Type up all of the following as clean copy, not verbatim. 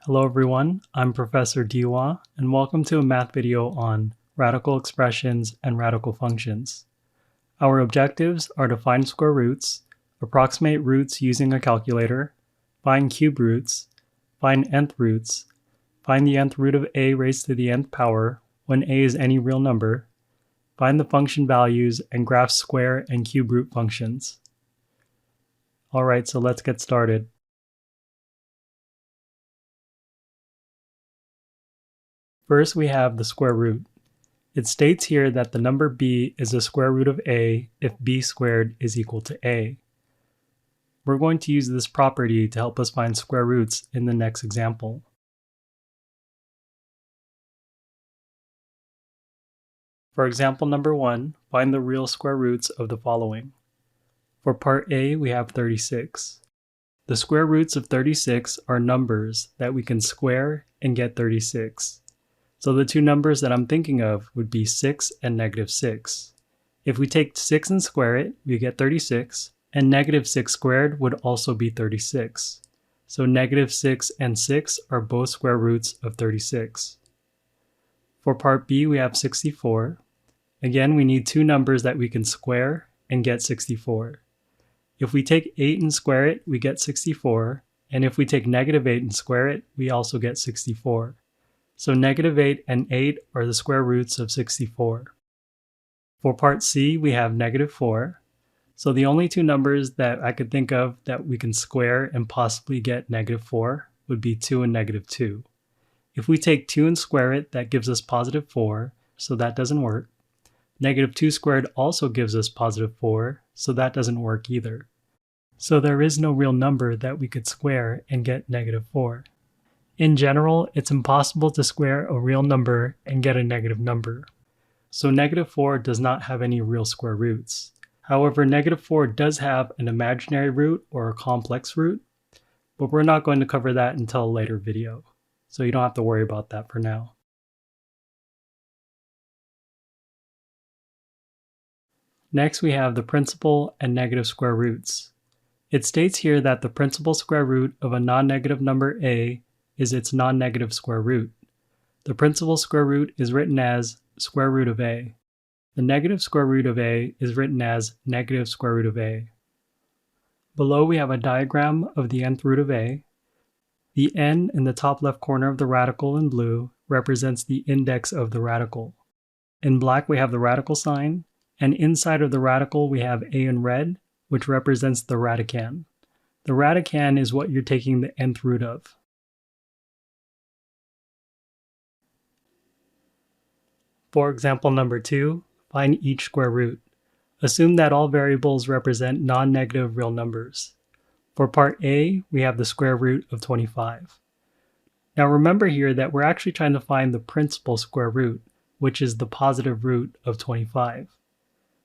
Hello everyone, I'm Professor Diwa, and welcome to a math video on radical expressions and radical functions. Our objectives are to find square roots, approximate roots using a calculator, find cube roots, find nth roots, find the nth root of a raised to the nth power when a is any real number, find the function values, and graph square and cube root functions. Alright, so let's get started. First, we have the square root. It states here that the number b is the square root of a if b squared is equal to a. We're going to use this property to help us find square roots in the next example. For example number 1, find the real square roots of the following. For part A, we have 36. The square roots of 36 are numbers that we can square and get 36. So the two numbers that I'm thinking of would be 6 and negative 6. If we take 6 and square it, we get 36, and negative 6 squared would also be 36. So negative 6 and 6 are both square roots of 36. For part B, we have 64. Again, we need two numbers that we can square and get 64. If we take 8 and square it, we get 64, and if we take negative 8 and square it, we also get 64. So negative 8 and 8 are the square roots of 64. For part C, we have negative 4. So the only two numbers that I could think of that we can square and possibly get negative 4 would be 2 and negative 2. If we take 2 and square it, that gives us positive 4, so that doesn't work. Negative 2 squared also gives us positive 4, so that doesn't work either. So there is no real number that we could square and get negative 4. In general, it's impossible to square a real number and get a negative number. So negative 4 does not have any real square roots. However, negative 4 does have an imaginary root or a complex root, but we're not going to cover that until a later video. So you don't have to worry about that for now. Next, we have the principal and negative square roots. It states here that the principal square root of a non-negative number a is its non-negative square root. The principal square root is written as square root of a. The negative square root of a is written as negative square root of a. Below we have a diagram of the nth root of a. The n in the top left corner of the radical in blue represents the index of the radical. In black we have the radical sign, and inside of the radical we have a in red, which represents the radicand. The radicand is what you're taking the nth root of. For example number 2, find each square root. Assume that all variables represent non-negative real numbers. For part A, we have the square root of 25. Now remember here that we're actually trying to find the principal square root, which is the positive root of 25.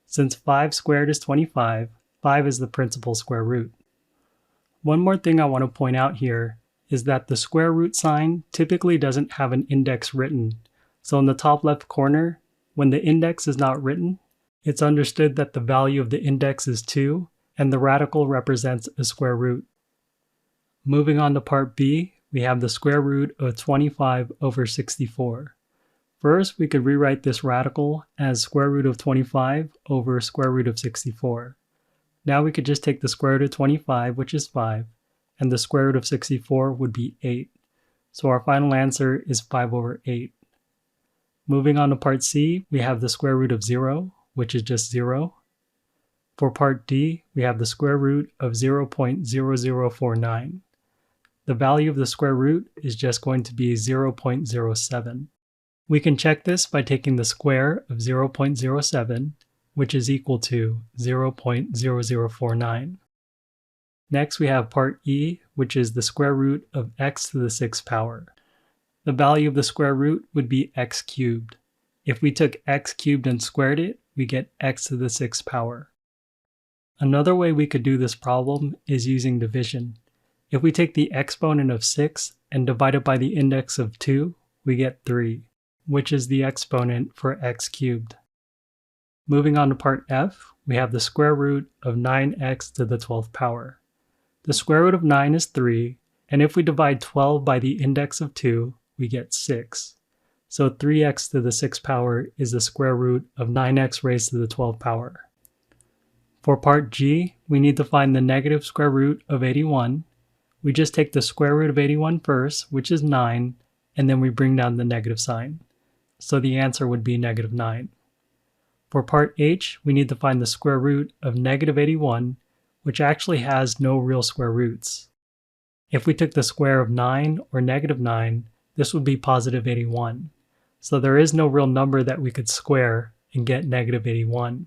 Since 5 squared is 25, 5 is the principal square root. One more thing I want to point out here is that the square root sign typically doesn't have an index written. So in the top left corner, when the index is not written, it's understood that the value of the index is 2, and the radical represents a square root. Moving on to part B, we have the square root of 25 over 64. First, we could rewrite this radical as square root of 25 over square root of 64. Now we could just take the square root of 25, which is 5, and the square root of 64 would be 8. So our final answer is 5 over 8. Moving on to part C, we have the square root of 0, which is just 0. For part D, we have the square root of 0.0049. The value of the square root is just going to be 0.07. We can check this by taking the square of 0.07, which is equal to 0.0049. Next, we have part E, which is the square root of x to the 6th power. The value of the square root would be x cubed. If we took x cubed and squared it, we get x to the 6th power. Another way we could do this problem is using division. If we take the exponent of 6 and divide it by the index of 2, we get 3, which is the exponent for x cubed. Moving on to part F, we have the square root of 9x to the 12th power. The square root of 9 is 3, And if we divide 12 by the index of 2, we get 6. So 3x to the 6th power is the square root of 9x raised to the 12th power. For part G, we need to find the negative square root of 81. We just take the square root of 81 first, which is 9, and then we bring down the negative sign. So the answer would be negative 9. For part H, we need to find the square root of negative 81, which actually has no real square roots. If we took the square of 9 or negative 9, this would be positive 81. So there is no real number that we could square and get negative 81.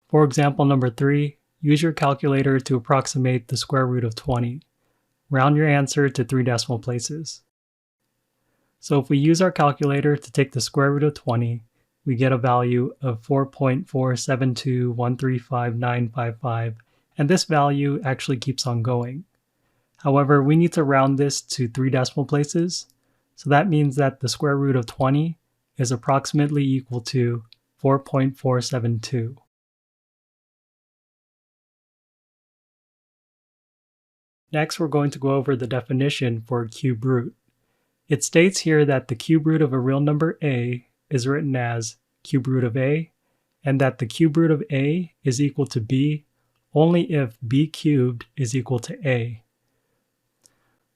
For example number 3, use your calculator to approximate the square root of 20. Round your answer to 3 decimal places. So if we use our calculator to take the square root of 20, we get a value of 4.472135955, and this value actually keeps on going. However, we need to round this to 3 decimal places, so that means that the square root of 20 is approximately equal to 4.472. Next, we're going to go over the definition for a cube root. It states here that the cube root of a real number a is written as cube root of a, and that the cube root of a is equal to b only if b cubed is equal to a.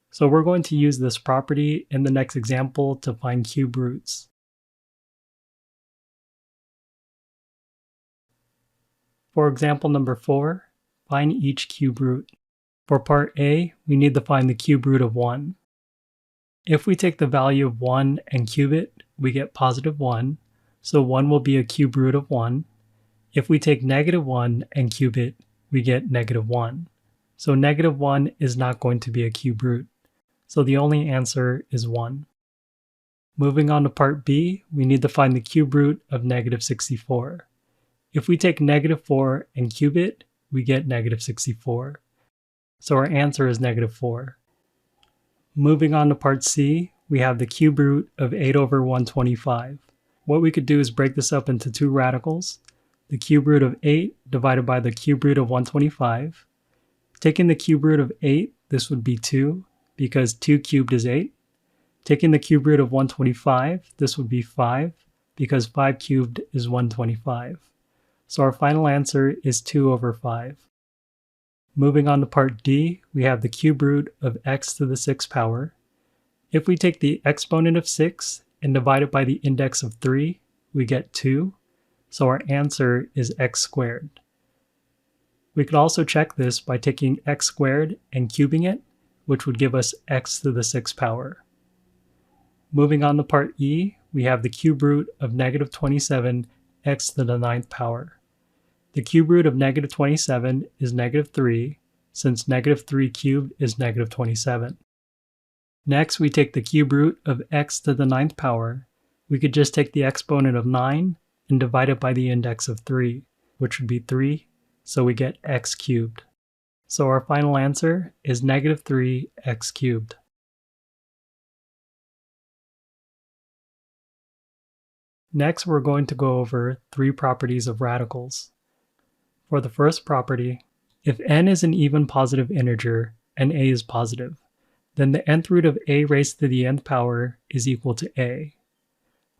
So we're going to use this property in the next example to find cube roots. For example number 4, find each cube root. For part A, we need to find the cube root of 1. If we take the value of 1 and cube it, we get positive 1, so 1 will be a cube root of 1. If we take negative 1 and cube it, we get negative 1. So negative 1 is not going to be a cube root. So the only answer is 1. Moving on to part B, we need to find the cube root of negative 64. If we take negative 4 and cube it, we get negative 64. So our answer is negative 4. Moving on to part C, we have the cube root of 8 over 125. What we could do is break this up into 2 radicals. The cube root of 8 divided by the cube root of 125. Taking the cube root of 8, this would be 2, because 2 cubed is 8. Taking the cube root of 125, this would be 5, because 5 cubed is 125. So our final answer is 2 over 5. Moving on to part D, we have the cube root of x to the 6th power. If we take the exponent of 6 and divide it by the index of 3, we get 2. So our answer is x squared. We could also check this by taking x squared and cubing it, which would give us x to the 6th power. Moving on to part E, we have the cube root of negative 27 x to the 9th power. The cube root of negative 27 is negative 3, since negative 3 cubed is negative 27. Next, we take the cube root of x to the 9th power. We could just take the exponent of 9 and divide it by the index of 3, which would be 3, so we get x cubed. So our final answer is negative 3x cubed. Next, we're going to go over 3 properties of radicals. For the first property, if n is an even positive integer and a is positive, then the nth root of a raised to the nth power is equal to a.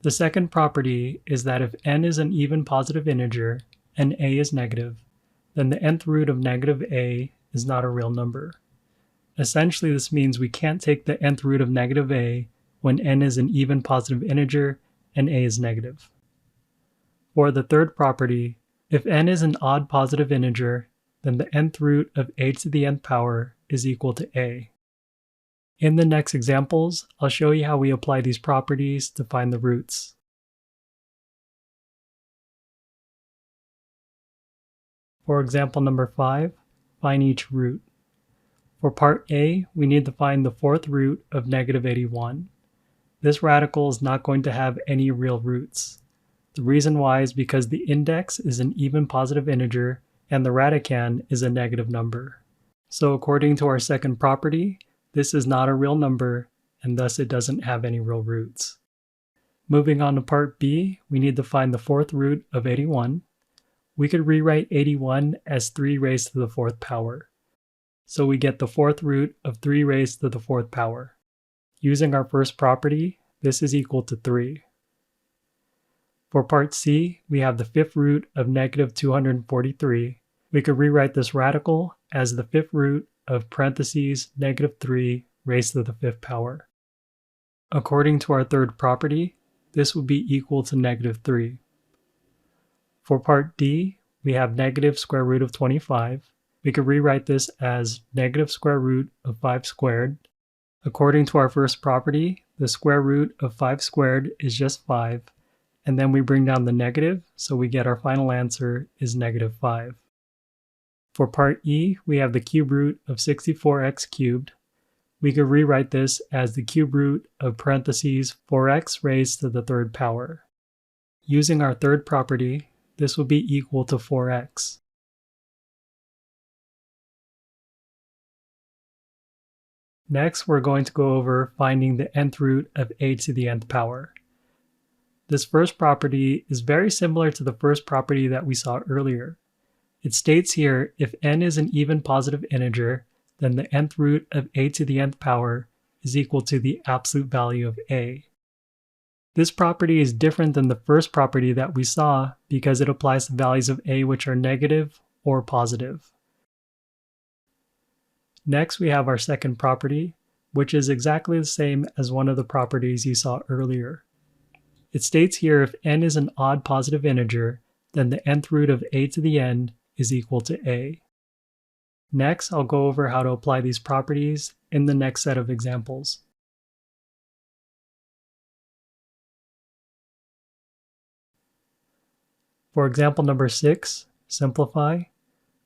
The second property is that if n is an even positive integer and a is negative, then the nth root of negative a is not a real number. Essentially, this means we can't take the nth root of negative a when n is an even positive integer and a is negative. For the third property, if n is an odd positive integer, then the nth root of a to the nth power is equal to a. In the next examples, I'll show you how we apply these properties to find the roots. For example number 5, find each root. For part A, we need to find the 4th root of negative 81. This radical is not going to have any real roots. The reason why is because the index is an even positive integer and the radicand is a negative number. So according to our second property, this is not a real number and thus it doesn't have any real roots. Moving on to part B, we need to find the 4th root of 81. we could rewrite 81 as 3 raised to the 4th power. So we get the 4th root of 3 raised to the 4th power. Using our first property, this is equal to 3. For part C, we have the 5th root of negative 243. We could rewrite this radical as the 5th root of parentheses negative 3 raised to the 5th power. According to our third property, this would be equal to negative 3. For part D, we have negative square root of 25. We could rewrite this as negative square root of 5 squared. According to our first property, the square root of 5 squared is just 5, and then we bring down the negative, so we get our final answer is negative 5. For part E, we have the cube root of 64x cubed. We could rewrite this as the cube root of parentheses 4x raised to the 3rd power. Using our third property, this would be equal to 4x. Next, we're going to go over finding the nth root of a to the nth power. This first property is very similar to the first property that we saw earlier. It states here, if n is an even positive integer, then the nth root of a to the nth power is equal to the absolute value of a. This property is different than the first property that we saw because it applies to values of a which are negative or positive. Next, we have our second property, which is exactly the same as one of the properties you saw earlier. It states here if n is an odd positive integer, then the nth root of a to the n is equal to a. Next, I'll go over how to apply these properties in the next set of examples. For example number 6, simplify.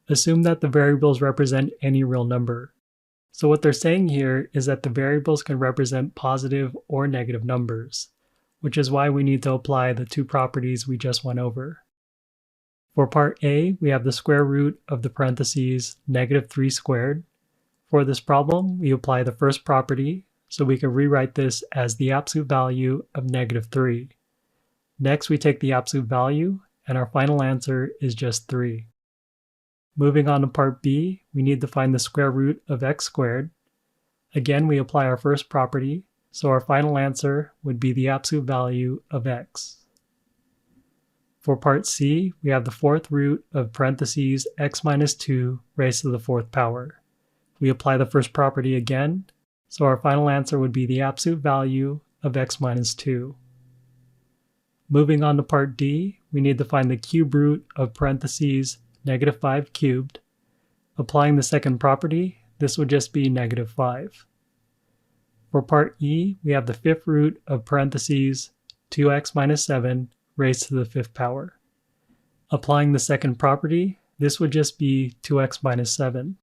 Assume that the variables represent any real number. So what they're saying here is that the variables can represent positive or negative numbers, which is why we need to apply the two properties we just went over. For part A, we have the square root of the parentheses negative 3 squared. For this problem, we apply the first property, so we can rewrite this as the absolute value of negative 3. Next, we take the absolute value, and our final answer is just 3. Moving on to part B, we need to find the square root of x squared. Again, we apply our first property, so our final answer would be the absolute value of x. For part C, we have the 4th root of parentheses x minus 2 raised to the 4th power. We apply the first property again, so our final answer would be the absolute value of x minus 2. Moving on to part D, we need to find the cube root of parentheses negative 5 cubed. Applying the second property, this would just be negative 5. For part E, we have the 5th root of parentheses 2x minus 7 raised to the 5th power. Applying the second property, this would just be 2x minus 7.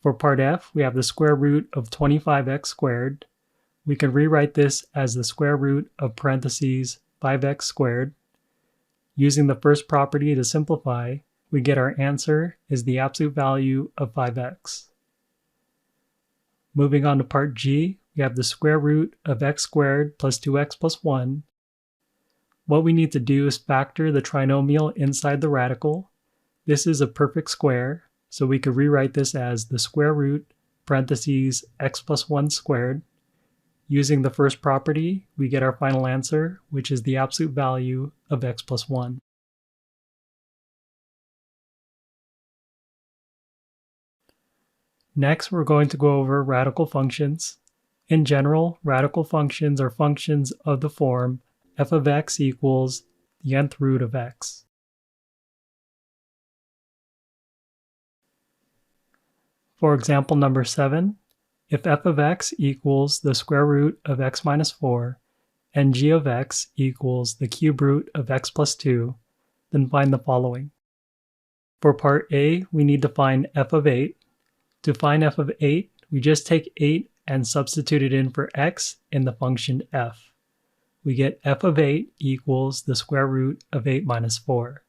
For part F, we have the square root of 25x squared. We can rewrite this as the square root of parentheses 5x squared. Using the first property to simplify, we get our answer is the absolute value of 5x. Moving on to part G, we have the square root of x squared plus 2x plus 1. What we need to do is factor the trinomial inside the radical. This is a perfect square, so we could rewrite this as the square root parentheses x plus 1 squared. Using the first property, we get our final answer, which is the absolute value of x plus 1. Next, we're going to go over radical functions. In general, radical functions are functions of the form f of x equals the nth root of x. For example number 7, if f of x equals the square root of x minus 4 and g of x equals the cube root of x plus 2, then find the following. For part A, we need to find f of 8. To find f of 8, we just take 8 and substitute it in for x in the function f. We get f of 8 equals the square root of 8 minus 4.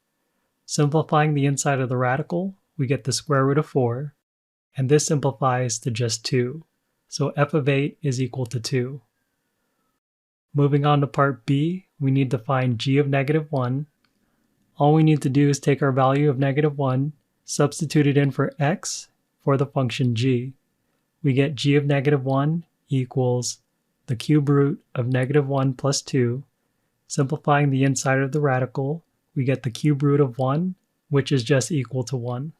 Simplifying the inside of the radical, we get the square root of 4, and this simplifies to just 2. So f of 8 is equal to 2. Moving on to part B, we need to find g of negative 1. all we need to do is take our value of -1, substitute it in for x for the function g. We get g of -1 equals the cube root of -1 plus 2. Simplifying the inside of the radical, we get the cube root of 1, which is just equal to 1.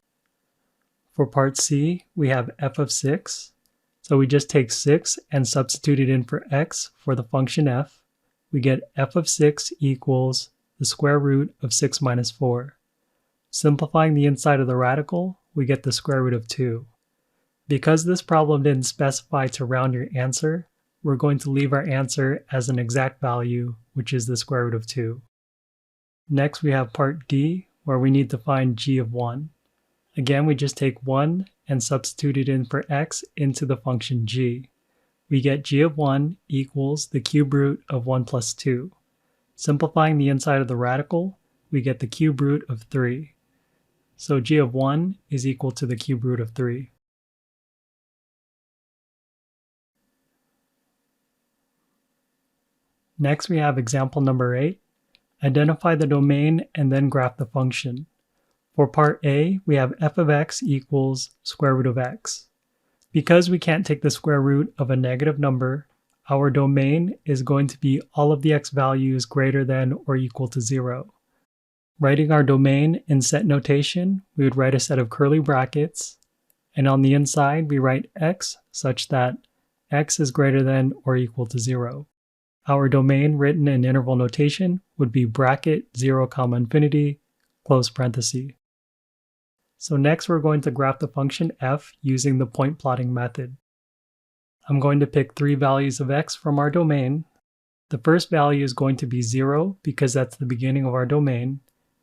For part C, we have f of 6. So we just take 6 and substitute it in for x for the function f. We get f of 6 equals the square root of 6 minus 4. Simplifying the inside of the radical, we get the square root of 2. Because this problem didn't specify to round your answer, we're going to leave our answer as an exact value, which is the square root of 2. Next, we have part D, where we need to find g of 1. Again, we just take 1 and substitute it in for x into the function g. We get g of 1 equals the cube root of 1 plus 2. Simplifying the inside of the radical, we get the cube root of 3. So g of 1 is equal to the cube root of 3. Next, we have example number 8. Identify the domain and then graph the function. For part A, we have f of x equals square root of x. Because we can't take the square root of a negative number, our domain is going to be all of the x values greater than or equal to 0. Writing our domain in set notation, we would write a set of curly brackets, and on the inside we write x such that x is greater than or equal to 0. Our domain written in interval notation would be bracket 0, infinity, close parenthesis. So next we're going to graph the function f using the point plotting method. I'm going to pick 3 values of x from our domain. The first value is going to be 0 because that's the beginning of our domain,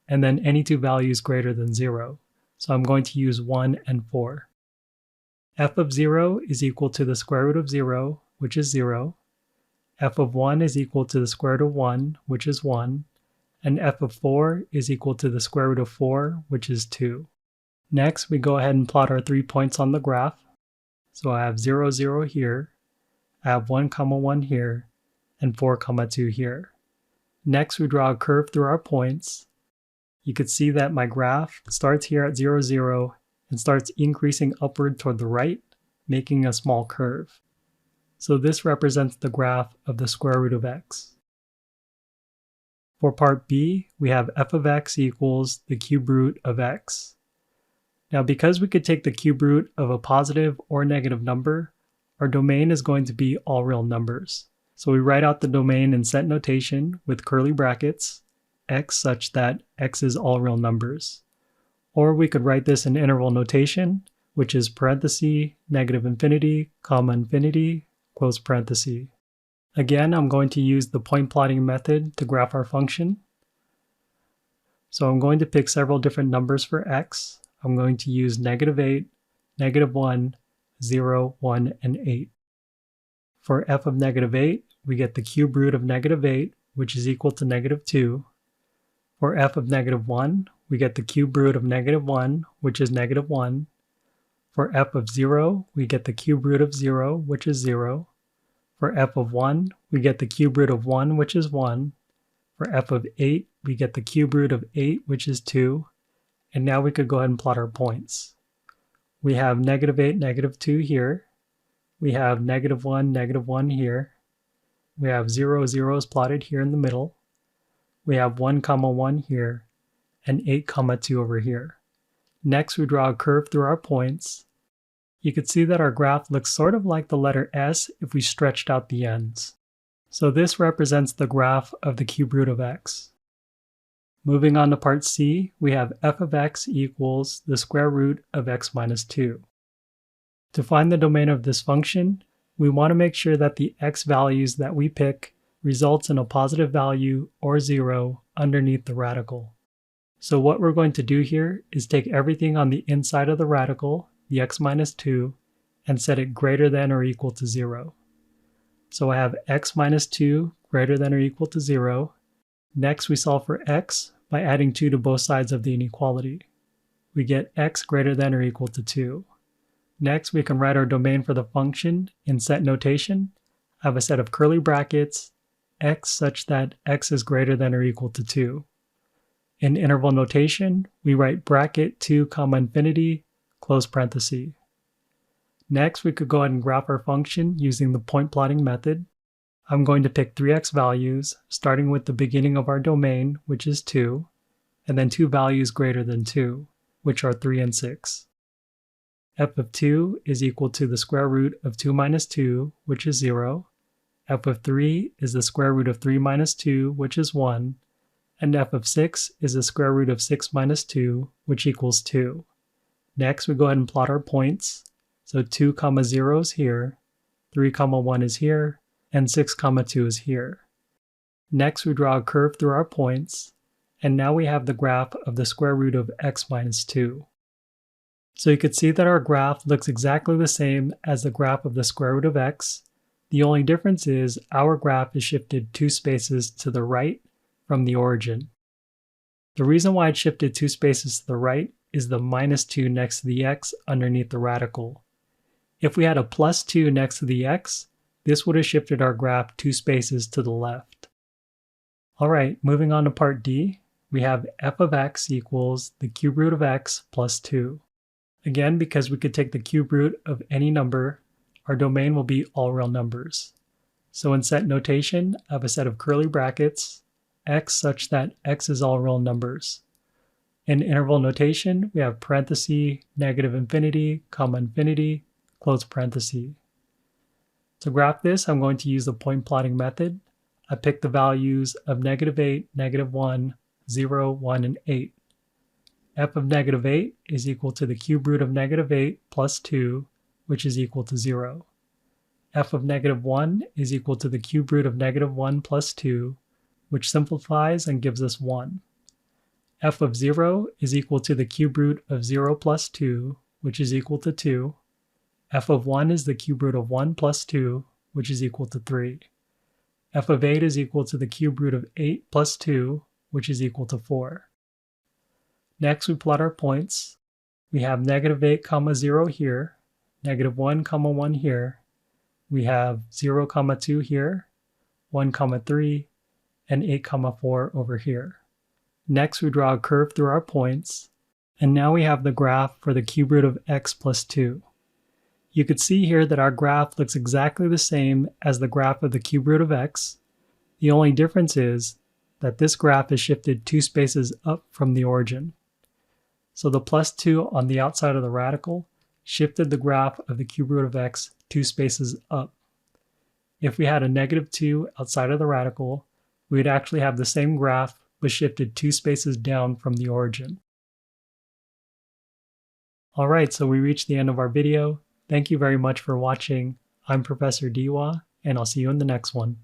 and then any 2 values greater than 0. So I'm going to use 1 and 4. F of 0 is equal to the square root of 0, which is 0. F of 1 is equal to the square root of 1, which is 1. And f of 4 is equal to the square root of 4, which is 2. Next, we go ahead and plot our 3 points on the graph. So I have 0, 0 here, I have 1, 1 here, and 4, 2 here. Next, we draw a curve through our points. You can see that my graph starts here at 0, 0, and starts increasing upward toward the right, making a small curve. So this represents the graph of the square root of x. For part B, we have f of x equals the cube root of x. Now, because we could take the cube root of a positive or negative number, our domain is going to be all real numbers. So we write out the domain in set notation with curly brackets, x such that x is all real numbers. Or we could write this in interval notation, which is parenthesis, negative infinity, infinity, close parenthesis. Again, I'm going to use the point plotting method to graph our function. So I'm going to pick several different numbers for x. I'm going to use -8, -1, 0, 1, and 8. For f of -8, we get the cube root of -8, which is equal to -2. For f of -1, we get the cube root of -1, which is -1. For f of 0, we get the cube root of 0, which is 0. For f of 1, we get the cube root of 1, which is 1. For f of 8, we get the cube root of 8, which is 2. And now we could go ahead and plot our points. We have -8, -2 here. We have -1, -1 here. We have 0, 0 is plotted here in the middle. We have 1, 1 here, and 8, 2 over here. Next, we draw a curve through our points. You can see that our graph looks sort of like the letter S if we stretched out the ends. So this represents the graph of the cube root of x. Moving on to part C, we have f of x equals the square root of x minus 2. To find the domain of this function, we want to make sure that the x values that we pick results in a positive value or 0 underneath the radical. So what we're going to do here is take everything on the inside of the radical, the x minus 2, and set it greater than or equal to 0. So I have x minus 2 greater than or equal to 0. Next, we solve for x by adding 2 to both sides of the inequality. We get x greater than or equal to 2. Next, we can write our domain for the function in set notation. I have a set of curly brackets, x such that x is greater than or equal to 2. In interval notation, we write bracket 2 comma infinity, close parenthesis. Next, we could go ahead and graph our function using the point plotting method. I'm going to pick 3x values, starting with the beginning of our domain, which is 2, and then 2 values greater than 2, which are 3 and 6. F of 2 is equal to the square root of 2 minus 2, which is 0. F of 3 is the square root of 3 minus 2, which is 1. And f of 6 is the square root of 6 minus 2, which equals 2. Next, we go ahead and plot our points. So 2 comma 0 is here, 3 comma 1 is here, and 6 comma 2 is here. Next, we draw a curve through our points, and now we have the graph of the square root of x minus 2. So you can see that our graph looks exactly the same as the graph of the square root of x. The only difference is our graph is shifted 2 spaces to the right from the origin. The reason why it shifted 2 spaces to the right is the minus 2 next to the x underneath the radical. If we had a plus 2 next to the x, this would have shifted our graph 2 spaces to the left. Alright, moving on to part D, we have f of x equals the cube root of x plus 2. Again, because we could take the cube root of any number, our domain will be all real numbers. So in set notation, I have a set of curly brackets, x such that x is all real numbers. In interval notation, we have parenthesis, negative infinity, comma infinity, close parenthesis. To graph this, I'm going to use the point plotting method. I pick the values of -8, -1, 0, 1, and 8. F of -8 is equal to the cube root of -8 plus 2, which is equal to 0. F of -1 is equal to the cube root of -1 plus 2, which simplifies and gives us 1. F of 0 is equal to the cube root of 0 plus 2, which is equal to 2. F of 1 is the cube root of 1 plus 2, which is equal to 3. F of 8 is equal to the cube root of 8 plus 2, which is equal to 4. Next, we plot our points. We have -8 comma 0 here, -1 comma 1 here. We have 0 comma 2 here, 1 comma 3, and 8 comma 4 over here. Next, we draw a curve through our points, and now we have the graph for the cube root of x plus 2. You could see here that our graph looks exactly the same as the graph of the cube root of x. The only difference is that this graph is shifted 2 spaces up from the origin. So the plus 2 on the outside of the radical shifted the graph of the cube root of x 2 spaces up. If we had a -2 outside of the radical, we would actually have the same graph but shifted 2 spaces down from the origin. Alright, so we reached the end of our video. Thank you very much for watching. I'm Professor Diwa, and I'll see you in the next one.